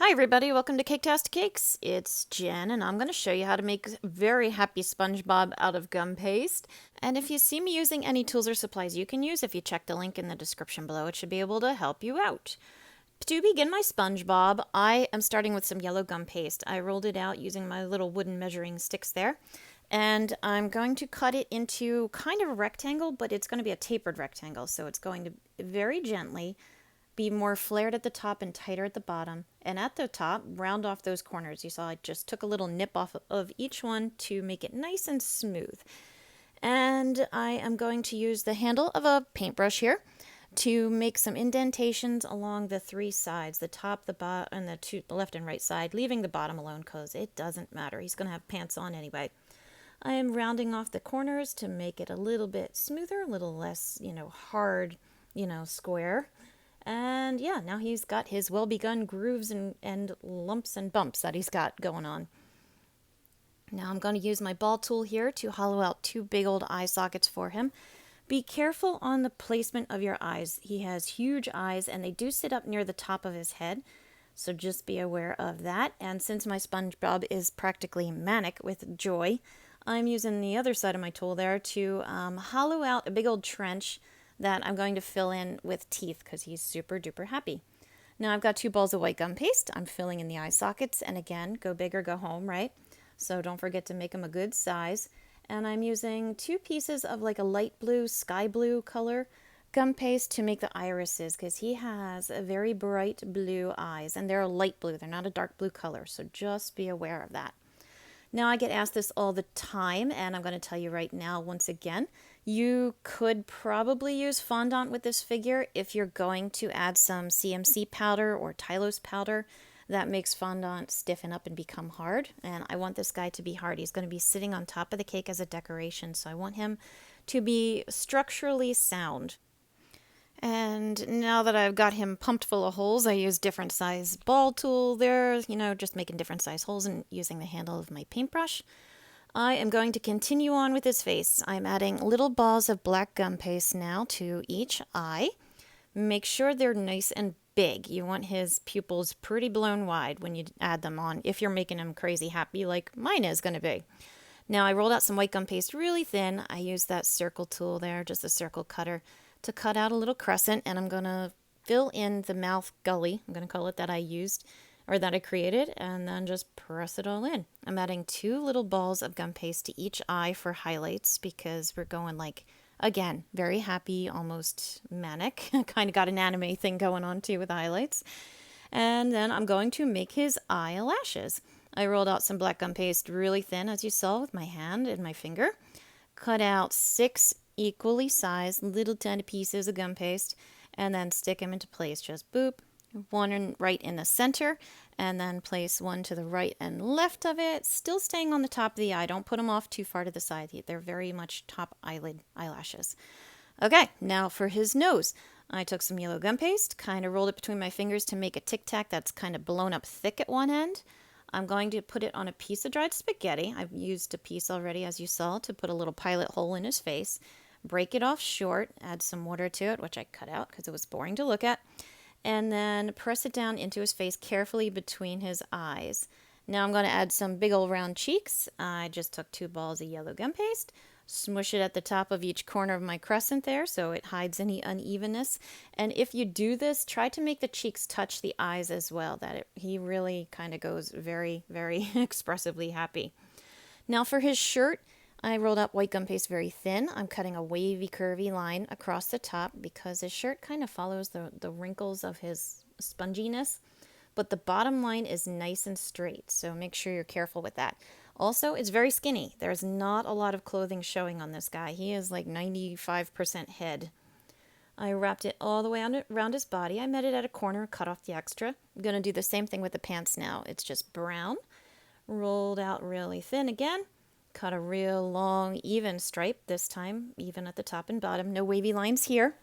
Hi everybody, welcome to Caketastic Cakes. It's Jen and I'm going to show you how to make very happy Spongebob out of gum paste. And if you see me using any tools or supplies you can use, if you check the link in the description below, it should be able to help you out. To begin my Spongebob, I am starting with some yellow gum paste. I rolled it out using my little wooden measuring sticks there. And I'm going to cut it into kind of a rectangle, but it's going to be a tapered rectangle. So it's going to very gently be more flared at the top and tighter at the bottom. And at the top, round off those corners. You saw I just took a little nip off of each one to make it nice and smooth. And I am going to use the handle of a paintbrush here to make some indentations along the three sides, the top, the bottom, and the left and right side, leaving the bottom alone because it doesn't matter. He's going to have pants on anyway. I am rounding off the corners to make it a little bit smoother, a little less, hard, square. And yeah, now he's got his well-begun grooves and lumps and bumps that he's got going on. Now I'm going to use my ball tool here to hollow out two big old eye sockets for him. Be careful on the placement of your eyes. He has huge eyes and they do sit up near the top of his head. So just be aware of that. And since my Spongebob is practically manic with joy, I'm using the other side of my tool there to hollow out a big old trench that I'm going to fill in with teeth because he's super duper happy. Now I've got two balls of white gum paste. I'm filling in the eye sockets, and again, go big or go home, right? So don't forget to make them a good size. And I'm using two pieces of like a light blue, sky blue color gum paste to make the irises because he has a very bright blue eyes, and they're a light blue. They're not a dark blue color, so just be aware of that. Now I get asked this all the time, and I'm going to tell you right now once again, you could probably use fondant with this figure if you're going to add some CMC powder or Tylose powder. That makes fondant stiffen up and become hard, and I want this guy to be hard. He's going to be sitting on top of the cake as a decoration, so I want him to be structurally sound. And now that I've got him pumped full of holes, I use different size ball tool there, just making different size holes and using the handle of my paintbrush. I am going to continue on with his face. I'm adding little balls of black gum paste now to each eye. Make sure they're nice and big. You want his pupils pretty blown wide when you add them on, if you're making him crazy happy like mine is going to be. Now I rolled out some white gum paste really thin. I used that circle tool there, just a circle cutter, to cut out a little crescent, and I'm going to fill in the mouth gully, I'm going to call it, that I used, or that I created, and then just press it all in. I'm adding two little balls of gum paste to each eye for highlights because we're going like, again, very happy, almost manic. Kind of got an anime thing going on too with highlights. And then I'm going to make his eyelashes. I rolled out some black gum paste really thin, as you saw, with my hand and my finger. Cut out 6 equally sized little tiny pieces of gum paste and then stick them into place. Just boop, one right in the center, and then place one to the right and left of it, still staying on the top of the eye. Don't put them off too far to the side. They're very much top eyelid eyelashes. Okay, now for his nose. I took some yellow gum paste, kind of rolled it between my fingers to make a tic-tac that's kind of blown up thick at one end. I'm going to put it on a piece of dried spaghetti. I've used a piece already, as you saw, to put a little pilot hole in his face. Break it off short, add some water to it, which I cut out because it was boring to look at, and then press it down into his face carefully between his eyes. Now I'm going to add some big old round cheeks. I just took 2 balls of yellow gum paste, smush it at the top of each corner of my crescent there so it hides any unevenness. And if you do this, try to make the cheeks touch the eyes as well. He really kind of goes very, very expressively happy. Now for his shirt, I rolled out white gum paste very thin. I'm cutting a wavy, curvy line across the top because his shirt kind of follows the wrinkles of his sponginess, but the bottom line is nice and straight, so make sure you're careful with that. Also, it's very skinny. There's not a lot of clothing showing on this guy. He is like 95% head. I wrapped it all the way around his body. I met it at a corner, cut off the extra. I'm going to do the same thing with the pants now. It's just brown, rolled out really thin again. Cut a real long, even stripe this time, even at the top and bottom. No wavy lines here.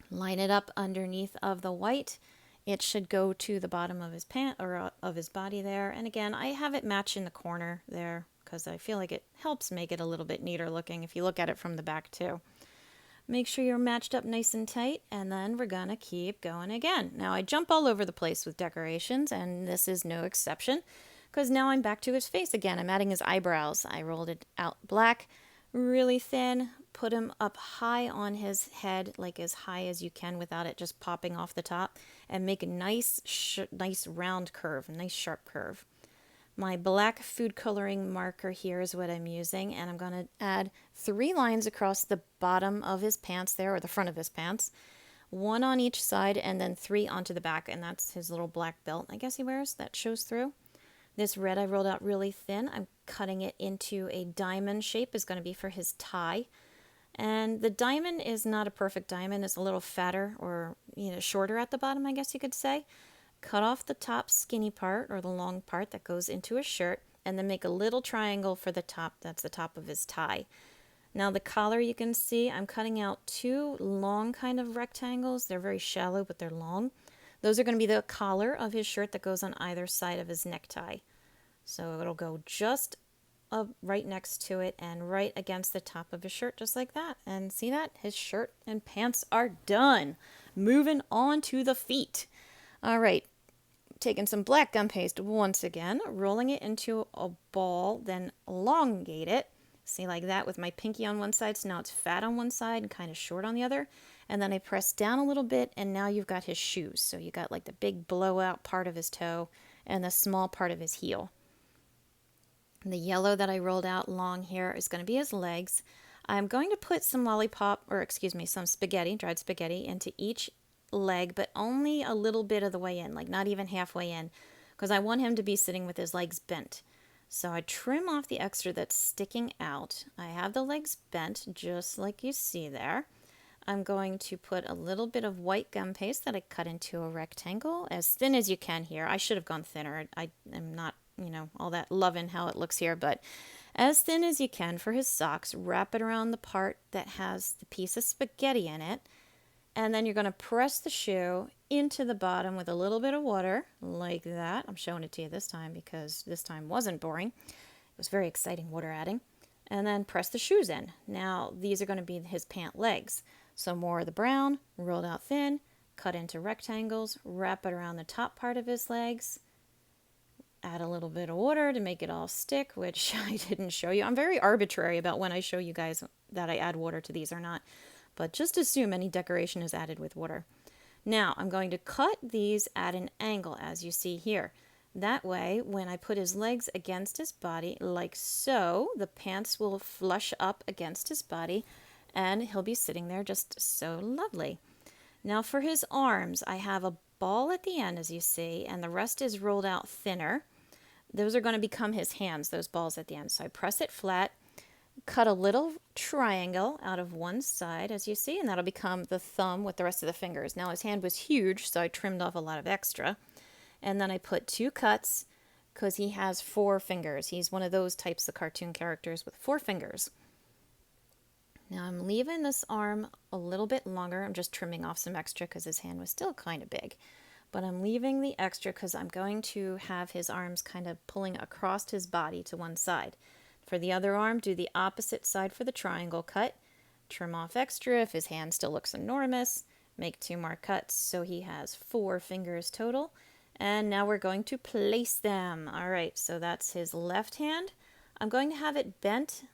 Line it up underneath of the white. It should go to the bottom of his pant or of his body there. And again, I have it match in the corner there because I feel like it helps make it a little bit neater looking if you look at it from the back too. Make sure you're matched up nice and tight, and then we're gonna keep going again. Now I jump all over the place with decorations, and this is no exception, because now I'm back to his face again. I'm adding his eyebrows. I rolled it out black, really thin, put him up high on his head, like as high as you can without it just popping off the top, and make a nice round curve, a nice sharp curve. My black food coloring marker here is what I'm using, and I'm going to add 3 lines across the bottom of his pants there, or the front of his pants, 1 on each side, and then 3 onto the back, and that's his little black belt I guess he wears that shows through. This red I rolled out really thin. I'm cutting it into a diamond shape, is going to be for his tie. And the diamond is not a perfect diamond. It's a little fatter, or shorter at the bottom, I guess you could say. Cut off the top skinny part, or the long part that goes into his shirt, and then make a little triangle for the top. That's the top of his tie. Now the collar, you can see I'm cutting out 2 long kind of rectangles. They're very shallow, but they're long. Those are going to be the collar of his shirt that goes on either side of his necktie. So it'll go just up right next to it and right against the top of his shirt, just like that. And see that? His shirt and pants are done. Moving on to the feet. All right, taking some black gum paste once again, rolling it into a ball, then elongate it. See, like that, with my pinky on one side, so now it's fat on one side and kind of short on the other. And then I press down a little bit, and now you've got his shoes. So you got like the big blowout part of his toe and the small part of his heel. The yellow that I rolled out long here is going to be his legs. I'm going to put some some spaghetti, dried spaghetti, into each leg, but only a little bit of the way in, like not even halfway in, because I want him to be sitting with his legs bent. So I trim off the extra that's sticking out. I have the legs bent just like you see there. I'm going to put a little bit of white gum paste that I cut into a rectangle, as thin as you can here. I should have gone thinner. I am not, all that loving how it looks here, but as thin as you can for his socks. Wrap it around the part that has the piece of spaghetti in it. And then you're going to press the shoe into the bottom with a little bit of water, like that. I'm showing it to you this time because this time wasn't boring. It was very exciting water adding. And then press the shoes in. Now, these are going to be his pant legs. So more of the brown, rolled out thin, cut into rectangles, wrap it around the top part of his legs. Add a little bit of water to make it all stick, which I didn't show you. I'm very arbitrary about when I show you guys that I add water to these or not. But just assume any decoration is added with water. Now I'm going to cut these at an angle, as you see here. That way, when I put his legs against his body, like so, the pants will flush up against his body, and he'll be sitting there just so lovely. Now for his arms, I have a ball at the end, as you see, and the rest is rolled out thinner. Those are going to become his hands, those balls at the end. So I press it flat, cut a little triangle out of one side, as you see, and that'll become the thumb with the rest of the fingers. Now his hand was huge, so I trimmed off a lot of extra. And then I put 2 cuts because he has 4 fingers. He's one of those types of cartoon characters with 4 fingers. Now I'm leaving this arm a little bit longer. I'm just trimming off some extra because his hand was still kind of big. But I'm leaving the extra because I'm going to have his arms kind of pulling across his body to one side. For the other arm, do the opposite side for the triangle cut. Trim off extra if his hand still looks enormous. Make 2 more cuts so he has 4 fingers total. And now we're going to place them. All right, so that's his left hand. I'm going to have it bent,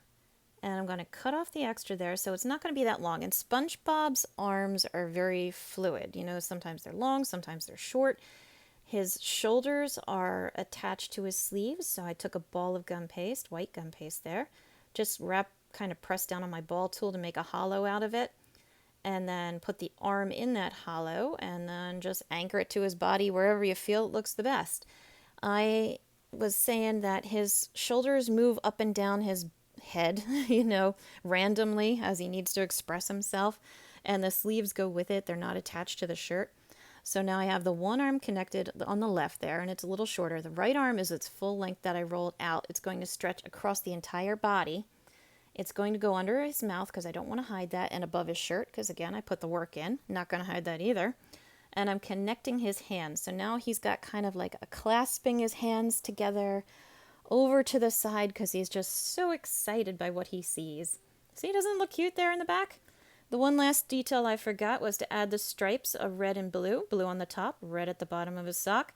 and I'm going to cut off the extra there, so it's not going to be that long. And SpongeBob's arms are very fluid. Sometimes they're long, sometimes they're short. His shoulders are attached to his sleeves, so I took a ball of gum paste, white gum paste there. Just kind of press down on my ball tool to make a hollow out of it. And then put the arm in that hollow and then just anchor it to his body wherever you feel it looks the best. I was saying that his shoulders move up and down his head, randomly as he needs to express himself. And the sleeves go with it. They're not attached to the shirt. So now I have the one arm connected on the left there, and it's a little shorter. The right arm is its full length that I rolled out. It's going to stretch across the entire body. It's going to go under his mouth because I don't want to hide that, and above his shirt because, again, I put the work in. Not going to hide that either. And I'm connecting his hands. So now he's got kind of like a clasping his hands together over to the side because he's just so excited by what he sees. See, doesn't it look cute there in the back? The one last detail I forgot was to add the stripes of red and blue, blue on the top, red at the bottom of his sock.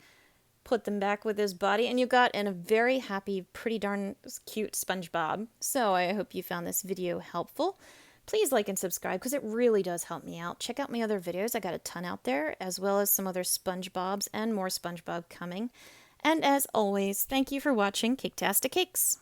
Put them back with his body, and you got in a very happy, pretty darn cute SpongeBob. So I hope you found this video helpful. Please like and subscribe because it really does help me out. Check out my other videos. I got a ton out there, as well as some other SpongeBobs and more SpongeBob coming. And as always, thank you for watching Caketastic Cakes.